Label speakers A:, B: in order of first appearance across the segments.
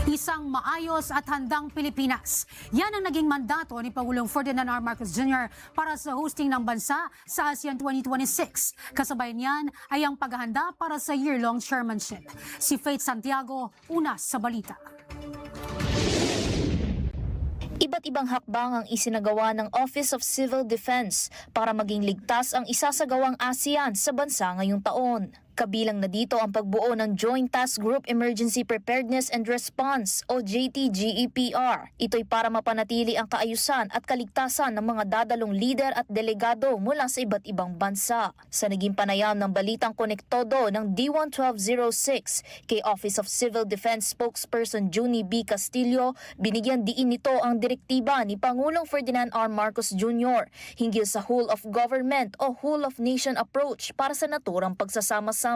A: Isang maayos at handang Pilipinas. Yan ang naging mandato ni Pangulong Ferdinand R. Marcos Jr. para sa hosting ng bansa sa ASEAN 2026. Kasabay niyan ay ang paghahanda para sa year-long chairmanship. Si Faith Santiago, una sa balita.
B: Iba't ibang hakbang ang isinagawa ng Office of Civil Defense para maging ligtas ang isasagawang ASEAN sa bansa ngayong taon. Kabilang na dito ang pagbuo ng Joint Task Group Emergency Preparedness and Response o JTGEPR. Ito'y para mapanatili ang kaayusan at kaligtasan ng mga dadalong lider at delegado mula sa iba't ibang bansa. Sa naging panayam ng Balitang Konektodo ng D1-1206 kay Office of Civil Defense spokesperson Junie B. Castillo, binigyan diin nito ang direktiba ni Pangulong Ferdinand R. Marcos Jr. hinggil sa whole of government o whole of nation approach para sa naturang pagsasama-sama.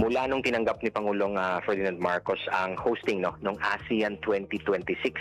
C: Mula nung tinanggap ni Pangulong Ferdinand Marcos ang hosting ng ASEAN 2026,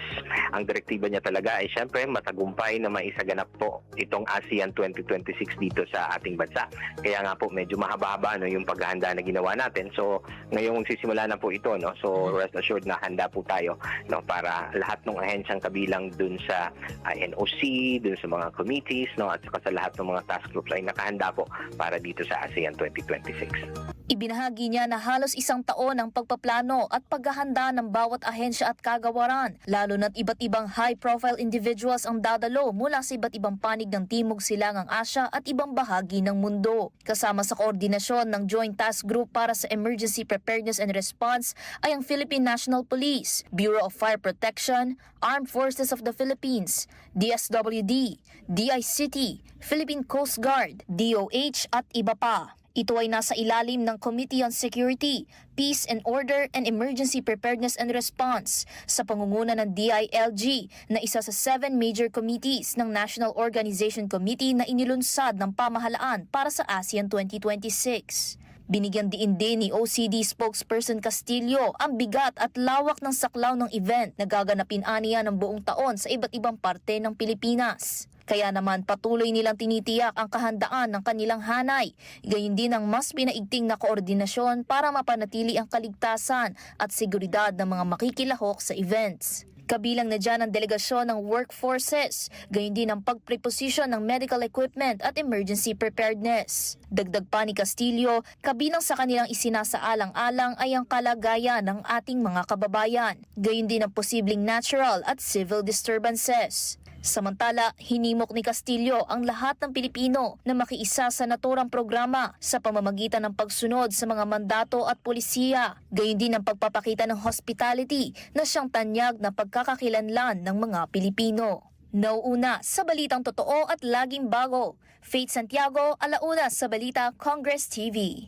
C: ang direktiba niya talaga ay siyempre matagumpay na maisaganap po itong ASEAN 2026 dito sa ating bansa. Kaya nga po medyo mahaba-haba yung paghahanda na ginawa natin. So ngayong magsisimula na po ito, so rest assured na handa po tayo para lahat ng ahensyang kabilang dun sa NOC, dun sa mga committees, at saka sa lahat ng mga task groups ay nakahanda po para dito sa ASEAN 2026.
B: Ibinahagi niya na halos isang taon ang pagpaplano at paghahanda ng bawat ahensya at kagawaran, lalo na't iba't ibang high-profile individuals ang dadalo mula sa iba't ibang panig ng Timog Silangang Asya at ibang bahagi ng mundo. Kasama sa koordinasyon ng Joint Task Group para sa Emergency Preparedness and Response ay ang Philippine National Police, Bureau of Fire Protection, Armed Forces of the Philippines, DSWD, DICT, Philippine Coast Guard, DOH at iba pa. Ito ay nasa ilalim ng Committee on Security, Peace and Order and Emergency Preparedness and Response sa pangunguna ng DILG na isa sa 7 major committees ng National Organization Committee na inilunsad ng pamahalaan para sa ASEAN 2026. Binigyan diin ni OCD spokesperson Castillo ang bigat at lawak ng saklaw ng event na gaganapin aniya ng buong taon sa iba't ibang parte ng Pilipinas. Kaya naman patuloy nilang tinitiyak ang kahandaan ng kanilang hanay, gayon din ang mas pinaigting na koordinasyon para mapanatili ang kaligtasan at seguridad ng mga makikilahok sa events. Kabilang na dyan ang delegasyon ng workforces, gayon din ang pagpreposisyon ng medical equipment at emergency preparedness. Dagdag pa ni Castillo, kabilang sa kanilang isinasaalang-alang ay ang kalagayan ng ating mga kababayan, gayon din ang posibleng natural at civil disturbances. Samantala, hinimok ni Castillo ang lahat ng Pilipino na makiisa sa naturang programa sa pamamagitan ng pagsunod sa mga mandato at polisiya. Gayon din ang pagpapakita ng hospitality na siyang tanyag na pagkakakilanlan ng mga Pilipino. Nauuna sa Balitang Totoo at Laging Bago, Faith Santiago, Alauna sa Balita, Congress TV.